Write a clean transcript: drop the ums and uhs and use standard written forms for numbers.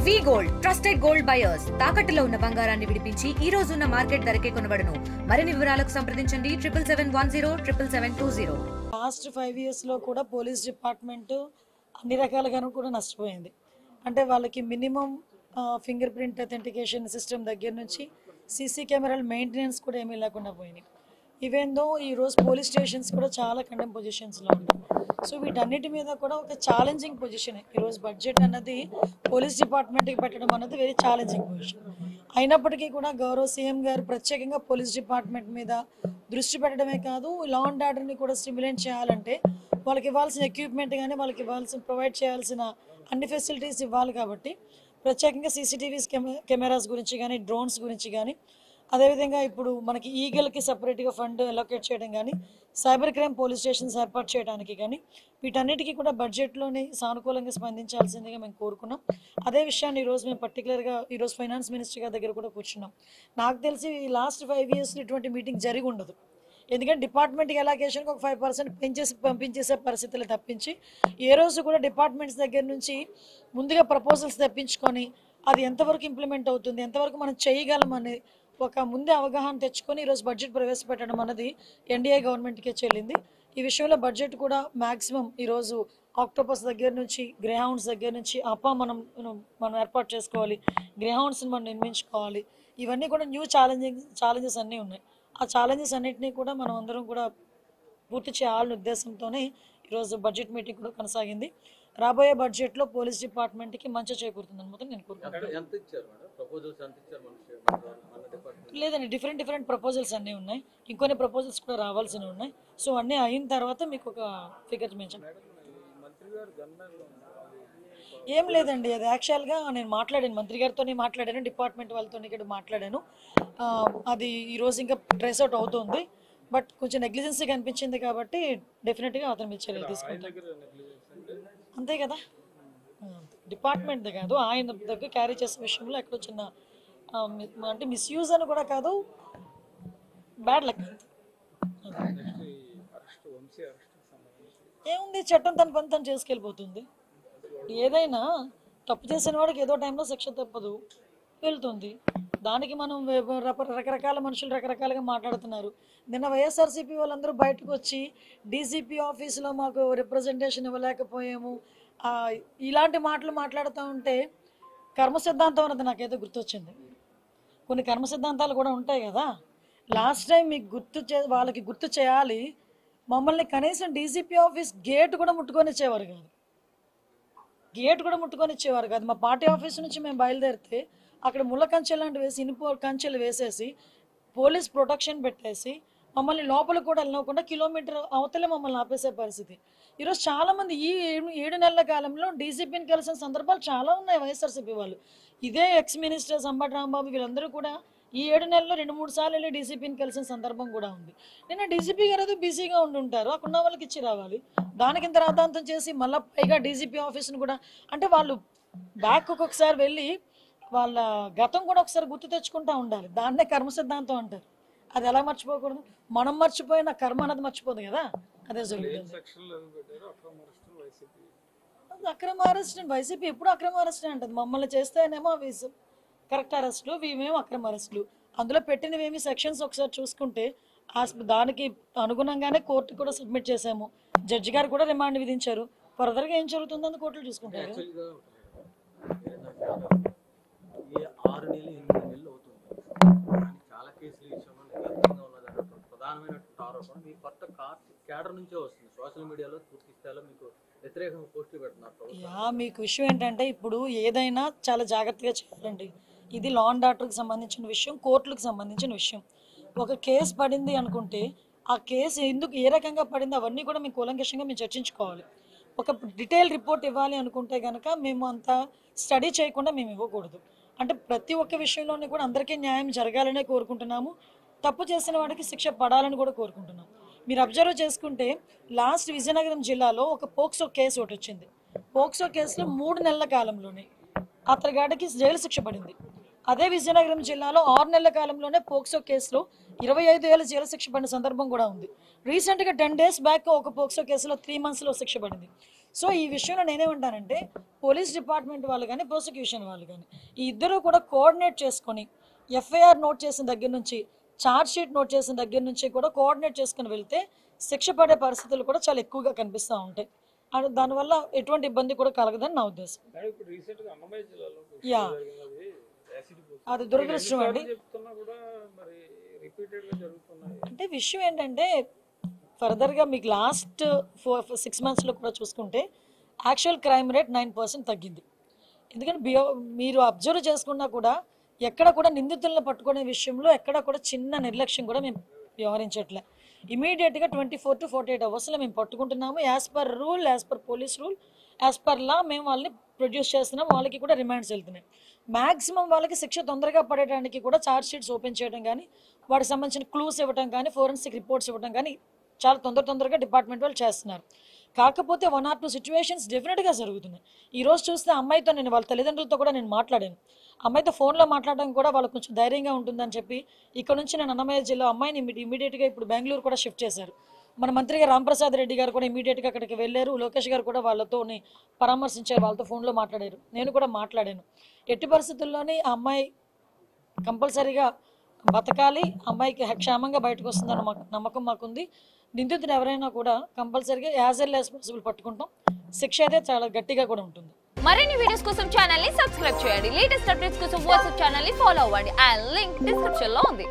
వి gold trusted gold buyers తాకట్టులో ఉన్న బంగారాన్ని విడిపించి ఈ రోజు ఉన్న మార్కెట్ ధరకే కొనబడును. మరిన్ని వివరాలకు సంప్రదించండి 7710772020. లాస్ట్ 5 years లో కూడా పోలీస్ డిపార్ట్మెంట్ అన్ని రకాలుగాను కూడా నష్టపోయింది. అంటే వాళ్ళకి minimum finger print authentication system దగ్గర నుంచి సీసీ కెమెరాల మెయింటెనెన్స్ కూడా ఏమీ లేకుండా పోయినాయి. ఈవెన్ దో ఈరోజు పోలీస్ స్టేషన్స్ కూడా చాలా కండెమ్ పొజిషన్స్లో ఉన్నాయి. సో వీటన్నిటి మీద కూడా ఒక ఛాలెంజింగ్ పొజిషన్. ఈరోజు బడ్జెట్ అన్నది పోలీస్ డిపార్ట్మెంట్కి పెట్టడం అన్నది వెరీ ఛాలెంజింగ్ పొజిషన్. అయినప్పటికీ కూడా గౌరవ సీఎం గారు ప్రత్యేకంగా పోలీస్ డిపార్ట్మెంట్ మీద దృష్టి పెట్టడమే కాదు, లా అండ్ ఆర్డర్ని కూడా స్టిమ్యులేట్ చేయాలంటే వాళ్ళకి ఇవ్వాల్సిన ఎక్విప్మెంట్ కానీ వాళ్ళకి ఇవ్వాల్సిన ప్రొవైడ్ చేయాల్సిన అన్ని ఫెసిలిటీస్ ఇవ్వాలి. కాబట్టి ప్రత్యేకంగా సీసీటీవీస్ కెమెరాస్ గురించి కానీ, డ్రోన్స్ గురించి కానీ, అదేవిధంగా ఇప్పుడు మనకి ఈగల్కి సపరేట్గా ఫండ్ అలొకేట్ చేయడం కానీ, సైబర్ క్రైమ్ పోలీస్ స్టేషన్స్ ఏర్పాటు చేయడానికి కానీ, వీటన్నిటికీ కూడా బడ్జెట్లోనే సానుకూలంగా స్పందించాల్సిందిగా మేము కోరుకున్నాం. అదే విషయాన్ని ఈరోజు మేము పర్టికులర్గా ఈరోజు ఫైనాన్స్ మినిస్టర్ గారి దగ్గర కూడా కూర్చున్నాం. నాకు తెలిసి లాస్ట్ 5 years ఇటువంటి మీటింగ్ జరిగి ఉండదు. ఎందుకంటే డిపార్ట్మెంట్కి ఎలాకేషన్కి ఒక 5% పెంచేసి పంపించేసే పరిస్థితులు తప్పించి ఏ రోజు కూడా డిపార్ట్మెంట్స్ దగ్గర నుంచి ముందుగా ప్రపోజల్స్ తెప్పించుకొని అది ఎంతవరకు ఇంప్లిమెంట్ అవుతుంది, ఎంతవరకు మనం చేయగలమని ఒక ముందే అవగాహన తెచ్చుకొని ఈరోజు బడ్జెట్ ప్రవేశపెట్టడం అన్నది ఎన్డీఏ గవర్నమెంట్కే చెల్లింది. ఈ విషయంలో బడ్జెట్ కూడా మ్యాక్సిమం ఈరోజు ఆక్టోపస్ దగ్గర నుంచి, గ్రేహౌండ్స్ దగ్గర నుంచి మనం ఏర్పాటు చేసుకోవాలి, గ్రేహౌండ్స్ని మనం నిర్మించుకోవాలి. ఇవన్నీ కూడా న్యూ ఛాలెంజెస్ అన్నీ ఉన్నాయి. ఆ ఛాలెంజెస్ అన్నింటినీ కూడా మనం అందరం కూడా పూర్తి చేయాలనే ఉద్దేశంతోనే ఈరోజు బడ్జెట్ మీటింగ్ కూడా కొనసాగింది. రాబోయే బడ్జెట్లో పోలీస్ డిపార్ట్మెంట్కి మంచి చేకూరుతుందని మాత్రం నేను కోరుకుంటున్నాను. లేదండి, డిఫరెంట్ ప్రపోజల్స్ అన్నీ ఉన్నాయి. ఇంకొన్ని ప్రపోజల్స్ కూడా రావాల్సినవి ఉన్నాయి. సో అన్నీ అయిన తర్వాత మీకు ఒక ఫిగర్ మెన్షన్. ఏం లేదండి, అది యాక్చువల్గా నేను మాట్లాడాను, మంత్రి గారితో మాట్లాడాను, డిపార్ట్మెంట్ వాళ్ళతో ఇక్కడ మాట్లాడాను. అది ఈరోజు ఇంకా ట్రేస్ అవుట్ అవుతుంది. బట్ కొంచెం నెగ్లిజెన్సీ కనిపించింది కాబట్టి డెఫినెట్గా అతని మీద చర్యలు తీసుకుంటాం. అంతే కదా, డిపార్ట్మెంట్ కాదు, ఆయన దగ్గర క్యారీ చేసే విషయంలో ఎక్కడో చిన్న అంటే మిస్యూజ్ అని కూడా కాదు, బ్యాడ్ లక్. ఏముంది, చట్టం తన పని తను చేసుకెళ్ళిపోతుంది. ఏదైనా తప్పు చేసిన వాడికి ఏదో టైంలో శిక్ష తప్పదు, వెళ్తుంది. దానికి మనం రకరకాల మనుషులు రకరకాలుగా మాట్లాడుతున్నారు. నిన్న వైఎస్ఆర్సీపీ వాళ్ళందరూ బయటకు వచ్చి డీసీపీ ఆఫీసులో మాకు రిప్రజెంటేషన్ ఇవ్వలేకపోయాము, ఇలాంటి మాటలు మాట్లాడుతూ ఉంటే కర్మ సిద్ధాంతం అన్నది నాకైతే గుర్తొచ్చింది. కొన్ని కర్మ సిద్ధాంతాలు కూడా ఉంటాయి కదా. లాస్ట్ టైం మీకు వాళ్ళకి గుర్తు చేయాలి, మమ్మల్ని కనీసం డీసీపీ ఆఫీస్ గేట్ కూడా ముట్టుకొని ఇచ్చేవారు కాదు. మా పార్టీ ఆఫీస్ నుంచి మేము బయలుదేరితే అక్కడ ముళ్ళ కంచెలు లాంటి వేసి, ఇనుప కంచెలు వేసేసి, పోలీస్ ప్రొటెక్షన్ పెట్టేసి మమ్మల్ని లోపల కూడా వెళ్ళకుండా కిలోమీటర్ అవతలే మమ్మల్ని ఆపేసే పరిస్థితి. ఈరోజు చాలామంది ఈ 7 నెలల కాలంలో డీసీపీని కలిసిన సందర్భాలు చాలా ఉన్నాయి. వైఎస్ఆర్సీపీ వాళ్ళు, ఇదే ఎక్స్ మినిస్టర్ సంబటి రాంబాబు వీళ్ళందరూ కూడా ఈ 7 నెలల్లో 2-3 సార్లు వెళ్ళి డీసీపీని కలిసిన సందర్భం కూడా ఉంది. నిన్న డీసీపీ గారు ఏదో బిజీగా ఉండుంటారు, అక్కడ ఉన్న వాళ్ళకి ఇచ్చి రావాలి. దానికి ఇంత రాద్ధాంతం చేసి మళ్ళీ పైగా డీసీపీ ఆఫీస్ని కూడా, అంటే వాళ్ళు బ్యాక్ ఒక్కొక్కసారి వెళ్ళి వాళ్ళ గతం కూడా ఒకసారి గుర్తు తెచ్చుకుంటూ ఉండాలి. దాన్నే కర్మ సిద్ధాంతం అంటారు. అది ఎలా మర్చిపోకూడదు, మనం మర్చిపోయిన కర్మ అన్నది మర్చిపోదు కదా, అదే జరుగుతుంది. అక్రమ అరెస్ట్ వైసీపీ ఎప్పుడు అక్రమ అరెస్ట్ అంటది. మమ్మల్ని చేస్తేనేమో అవి కరెక్ట్ అరెస్టులు, ఇవేమో అక్రమ అరెస్టులు. అందులో పెట్టినవేమి సెక్షన్స్ ఒకసారి చూసుకుంటే దానికి అనుగుణంగానే కోర్టు కూడా సబ్మిట్ చేసాము. జడ్జి గారు కూడా రిమాండ్ విధించారు. ఫర్దర్గా ఏం జరుగుతుందని కోర్టులు చూసుకుంటారు. మీకు విషయం ఏంటంటే, ఇప్పుడు ఏదైనా చాలా జాగ్రత్తగా చేయాలండి. ఇది లా అండ్ ఆర్డర్కి సంబంధించిన విషయం, కోర్టులకు సంబంధించిన విషయం. ఒక కేసు పడింది అనుకుంటే ఆ కేసు ఎందుకు ఏ రకంగా పడింది అవన్నీ కూడా మేము కూలంకషంగా మేము చర్చించుకోవాలి. ఒక డీటెయిల్ రిపోర్ట్ ఇవ్వాలి అనుకుంటే కనుక మేము అంత స్టడీ చేయకుండా మేము ఇవ్వకూడదు. అంటే ప్రతి ఒక్క విషయంలోనే కూడా అందరికీ న్యాయం జరగాలనే కోరుకుంటున్నాము. తప్పు చేసిన వాడికి శిక్ష పడాలని కూడా కోరుకుంటున్నాం. మీరు అబ్జర్వ్ చేసుకుంటే లాస్ట్ విజయనగరం జిల్లాలో ఒక పోక్సో కేసు ఒకటి వచ్చింది. పోక్సో కేసులో 3 నెలల కాలంలోనే అతగాడికి జైలు శిక్ష పడింది. అదే విజయనగరం జిల్లాలో 6 నెలల కాలంలోనే పోక్సో కేసులో 25 ఏళ్ళ జైలు శిక్ష పడిన సందర్భం కూడా ఉంది. రీసెంట్గా 10 days బ్యాక్ ఒక పోక్సో కేసులో 3 monthsలో శిక్ష పడింది. సో ఈ విషయంలో నేనేమంటానంటే పోలీస్ డిపార్ట్మెంట్ వాళ్ళు కానీ ప్రాసిక్యూషన్ వాళ్ళు కానీ ఈ ఇద్దరు కూడా కోఆర్డినేట్ చేసుకొని ఎఫ్ఐఆర్ నోట్ చేసిన దగ్గర నుంచి ఛార్జ్ షీట్ నోట్ చేసిన దగ్గర నుంచి కూడా కోఆర్డినేట్ చేసుకుని వెళ్తే శిక్ష పడే పరిస్థితులు కూడా చాలా ఎక్కువగా కనిపిస్తూ ఉంటాయి. అండ్ దానివల్ల ఎటువంటి ఇబ్బంది కూడా కలగదని నా ఉద్దేశం. యా, అది దురదృష్టం అండి. అంటే విషయం ఏంటంటే ఫర్దర్గా మీకు లాస్ట్ 6 monthsలో కూడా చూసుకుంటే యాక్చువల్ క్రైమ్ రేట్ 9% తగ్గింది. ఎందుకంటే మీరు అబ్జర్వ్ చేసుకున్నా కూడా ఎక్కడ కూడా నిందితులను పట్టుకునే విషయంలో ఎక్కడ కూడా చిన్న నిర్లక్ష్యం కూడా మేము వ్యవహరించట్లే. ఇమీడియట్గా 24 to 48 hours మేము పట్టుకుంటున్నాము. As per rule, as per police rule, as per law మేము వాళ్ళని ప్రొడ్యూస్ చేస్తున్నాం. వాళ్ళకి కూడా రిమాండ్స్ వెళ్తున్నాయి. మ్యాక్సిమం వాళ్ళకి శిక్ష తొందరగా పడేయడానికి కూడా ఛార్జ్ షీట్స్ ఓపెన్ చేయడం కానీ, వాటికి సంబంధించిన క్లూస్ ఇవ్వడం కానీ, ఫోరెన్సిక్ రిపోర్ట్స్ ఇవ్వడం కానీ చాలా తొందరగా డిపార్ట్మెంట్ వాళ్ళు చేస్తున్నారు. కాకపోతే 1 or 2 సిచ్యువేషన్స్ డెఫినెట్గా జరుగుతున్నాయి. ఈరోజు చూస్తే అమ్మాయితో నేను వాళ్ళ తల్లిదండ్రులతో కూడా నేను మాట్లాడాను. అమ్మాయితో ఫోన్లో మాట్లాడడం కూడా వాళ్ళకి కొంచెం ధైర్యంగా ఉంటుందని చెప్పి ఇక్కడ నుంచి నేను అన్నమయ్య జిల్లా అమ్మాయిని ఇమీడియట్గా ఇప్పుడు బెంగళూరు కూడా షిఫ్ట్ చేశారు. మన మంత్రి గారు రాంప్రసాద్ రెడ్డి గారు కూడా ఇమీడియట్గా అక్కడికి వెళ్ళారు. లోకేష్ గారు కూడా వాళ్ళతో పరామర్శించారు, వాళ్ళతో ఫోన్లో మాట్లాడారు. నేను కూడా మాట్లాడాను. ఎట్టి పరిస్థితుల్లోని ఆ అమ్మాయి కంపల్సరీగా బతకాలి, అమ్మాయికి క్షేమంగా బయటకు వస్తుందన్న నమ్మకం మాకుంది. నిందితుడు ఎవరైనా కూడా కంపల్సరీగా యాజ్ ఎల్ యాజ్ పాసిబుల్ పట్టుకుంటాం. శిక్ష అయితే చాలా గట్టిగా కూడా ఉంటుంది. మరిన్ని వీడియోస్ కోసం ఛానల్ ని సబ్స్క్రైబ్ చేయండి. లేటెస్ట్ అప్డేట్స్ కోసం వాట్సాప్ ఛానల్ ని ఫాలో అవ్వండి. ఆ లింక్ డిస్క్రిప్షన్ లో ఉంది.